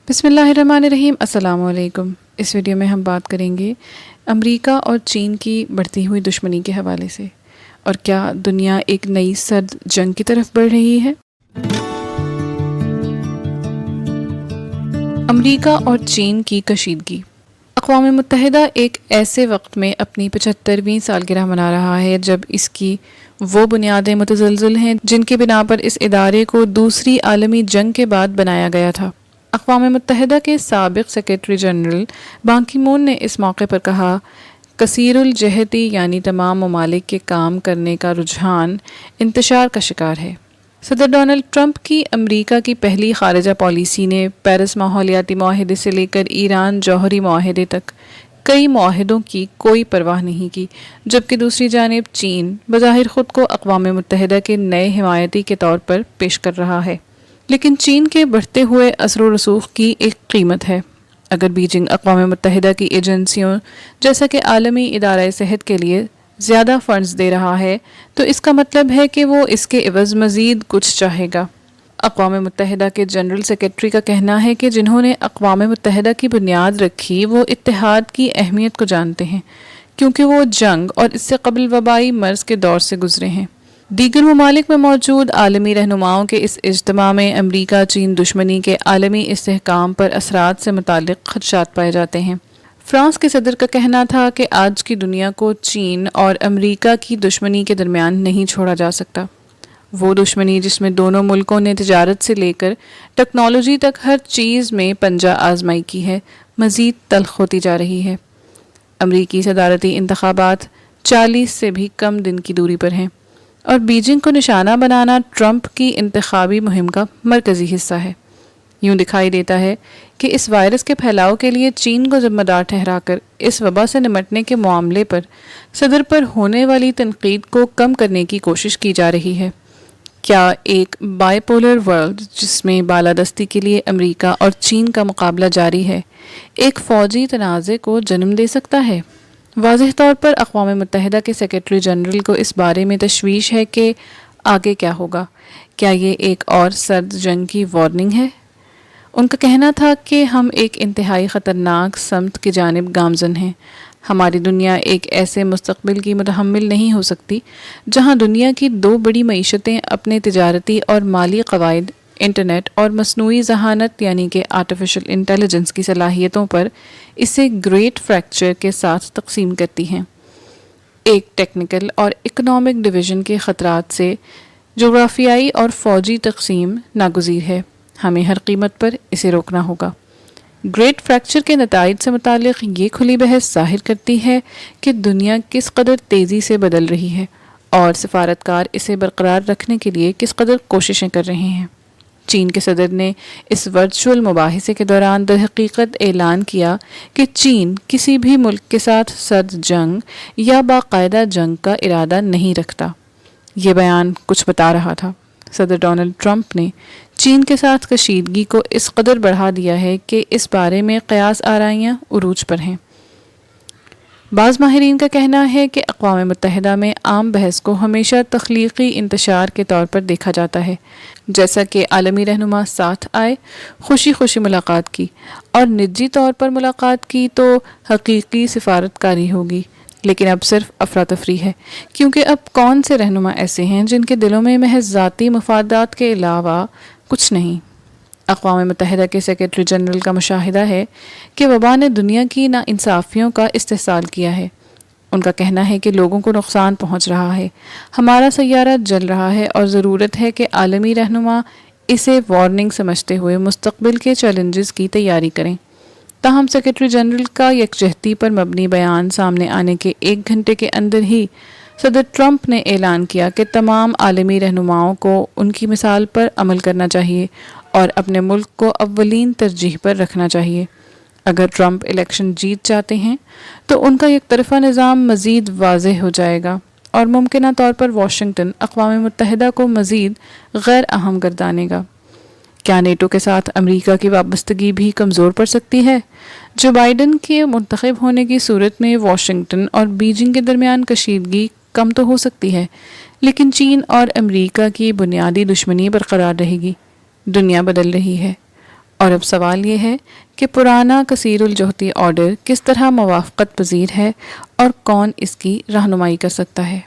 بسم اللہ الرحمن الرحیم۔ السلام علیکم۔ اس ویڈیو میں ہم بات کریں گے امریکہ اور چین کی بڑھتی ہوئی دشمنی کے حوالے سے، اور کیا دنیا ایک نئی سرد جنگ کی طرف بڑھ رہی ہے۔ امریکہ اور چین کی کشیدگی۔ اقوام متحدہ ایک ایسے وقت میں اپنی 75ویں سالگرہ منا رہا ہے جب اس کی وہ بنیادیں متزلزل ہیں جن کی بنا پر اس ادارے کو دوسری عالمی جنگ کے بعد بنایا گیا تھا۔ اقوام متحدہ کے سابق سیکرٹری جنرل بان کی مون نے اس موقع پر کہا، کثیر الجہتی یعنی تمام ممالک کے کام کرنے کا رجحان انتشار کا شکار ہے۔ صدر ڈونلڈ ٹرمپ کی امریکہ کی پہلی خارجہ پالیسی نے پیرس ماحولیاتی معاہدے سے لے کر ایران جوہری معاہدے تک کئی معاہدوں کی کوئی پرواہ نہیں کی، جبکہ دوسری جانب چین بظاہر خود کو اقوام متحدہ کے نئے حمایتی کے طور پر پیش کر رہا ہے۔ لیکن چین کے بڑھتے ہوئے اثر و رسوخ کی ایک قیمت ہے۔ اگر بیجنگ اقوام متحدہ کی ایجنسیوں جیسا کہ عالمی ادارہ صحت کے لیے زیادہ فنڈز دے رہا ہے تو اس کا مطلب ہے کہ وہ اس کے عوض مزید کچھ چاہے گا۔ اقوام متحدہ کے جنرل سیکرٹری کا کہنا ہے کہ جنہوں نے اقوام متحدہ کی بنیاد رکھی وہ اتحاد کی اہمیت کو جانتے ہیں، کیونکہ وہ جنگ اور اس سے قبل وبائی مرض کے دور سے گزرے ہیں۔ دیگر ممالک میں موجود عالمی رہنماؤں کے اس اجتماع میں امریکہ چین دشمنی کے عالمی استحکام پر اثرات سے متعلق خدشات پائے جاتے ہیں۔ فرانس کے صدر کا کہنا تھا کہ آج کی دنیا کو چین اور امریکہ کی دشمنی کے درمیان نہیں چھوڑا جا سکتا۔ وہ دشمنی جس میں دونوں ملکوں نے تجارت سے لے کر ٹیکنالوجی تک ہر چیز میں پنجہ آزمائی کی ہے، مزید تلخ ہوتی جا رہی ہے۔ امریکی صدارتی انتخابات 40 سے بھی کم دن کی دوری پر ہیں، اور بیجنگ کو نشانہ بنانا ٹرمپ کی انتخابی مہم کا مرکزی حصہ ہے۔ یوں دکھائی دیتا ہے کہ اس وائرس کے پھیلاؤ کے لیے چین کو ذمہ دار ٹھہرا کر اس وبا سے نمٹنے کے معاملے پر صدر پر ہونے والی تنقید کو کم کرنے کی کوشش کی جا رہی ہے۔ کیا ایک بائی پولر ورلڈ جس میں بالادستی کے لیے امریکہ اور چین کا مقابلہ جاری ہے ایک فوجی تنازع کو جنم دے سکتا ہے؟ واضح طور پر اقوام متحدہ کے سیکرٹری جنرل کو اس بارے میں تشویش ہے کہ آگے کیا ہوگا۔ کیا یہ ایک اور سرد جنگ کی وارننگ ہے؟ ان کا کہنا تھا کہ ہم ایک انتہائی خطرناک سمت کی جانب گامزن ہیں۔ ہماری دنیا ایک ایسے مستقبل کی متحمل نہیں ہو سکتی جہاں دنیا کی دو بڑی معیشتیں اپنے تجارتی اور مالی قواعد، انٹرنیٹ اور مصنوعی ذہانت یعنی کہ آرٹیفیشل انٹیلیجنس کی صلاحیتوں پر اسے گریٹ فریکچر کے ساتھ تقسیم کرتی ہیں۔ ایک ٹیکنیکل اور اکنامک ڈویژن کے خطرات سے جغرافیائی اور فوجی تقسیم ناگزیر ہے۔ ہمیں ہر قیمت پر اسے روکنا ہوگا۔ گریٹ فریکچر کے نتائج سے متعلق یہ کھلی بحث ظاہر کرتی ہے کہ دنیا کس قدر تیزی سے بدل رہی ہے اور سفارتکار اسے برقرار رکھنے کے لیے کس قدر کوششیں کر رہے ہیں۔ چین کے صدر نے اس ورچوئل مباحثے کے دوران در حقیقت اعلان کیا کہ چین کسی بھی ملک کے ساتھ سرد جنگ یا باقاعدہ جنگ کا ارادہ نہیں رکھتا۔ یہ بیان کچھ بتا رہا تھا۔ صدر ڈونلڈ ٹرمپ نے چین کے ساتھ کشیدگی کو اس قدر بڑھا دیا ہے کہ اس بارے میں قیاس آرائیاں عروج پر ہیں۔ بعض ماہرین کا کہنا ہے کہ اقوام متحدہ میں عام بحث کو ہمیشہ تخلیقی انتشار کے طور پر دیکھا جاتا ہے، جیسا کہ عالمی رہنما ساتھ آئے، خوشی خوشی ملاقات کی، اور نجی طور پر ملاقات کی تو حقیقی سفارتکاری ہوگی۔ لیکن اب صرف افراتفری ہے، کیونکہ اب کون سے رہنما ایسے ہیں جن کے دلوں میں محض ذاتی مفادات کے علاوہ کچھ نہیں۔ اقوام متحدہ کے سیکرٹری جنرل کا مشاہدہ ہے کہ وبا نے دنیا کی ناانصافیوں کا استحصال کیا ہے۔ ان کا کہنا ہے کہ لوگوں کو نقصان پہنچ رہا ہے، ہمارا سیارہ جل رہا ہے، اور ضرورت ہے کہ عالمی رہنما اسے وارننگ سمجھتے ہوئے مستقبل کے چیلنجز کی تیاری کریں۔ تاہم سیکرٹری جنرل کا یکجہتی پر مبنی بیان سامنے آنے کے 1 گھنٹے کے اندر ہی صدر ٹرمپ نے اعلان کیا کہ تمام عالمی رہنماؤں کو ان کی مثال پر عمل کرنا چاہیے اور اپنے ملک کو اولین ترجیح پر رکھنا چاہیے۔ اگر ٹرمپ الیکشن جیت جاتے ہیں تو ان کا یک طرفہ نظام مزید واضح ہو جائے گا اور ممکنہ طور پر واشنگٹن اقوام متحدہ کو مزید غیر اہم گردانے گا۔ کیا نیٹو کے ساتھ امریکہ کی وابستگی بھی کمزور پڑ سکتی ہے؟ جو بائیڈن کے منتخب ہونے کی صورت میں واشنگٹن اور بیجنگ کے درمیان کشیدگی کم تو ہو سکتی ہے، لیکن چین اور امریکہ کی بنیادی دشمنی برقرار رہے گی۔ دنیا بدل رہی ہے اور اب سوال یہ ہے کہ پرانا کثیر الجہتی آرڈر کس طرح موافقت پذیر ہے اور کون اس کی رہنمائی کر سکتا ہے؟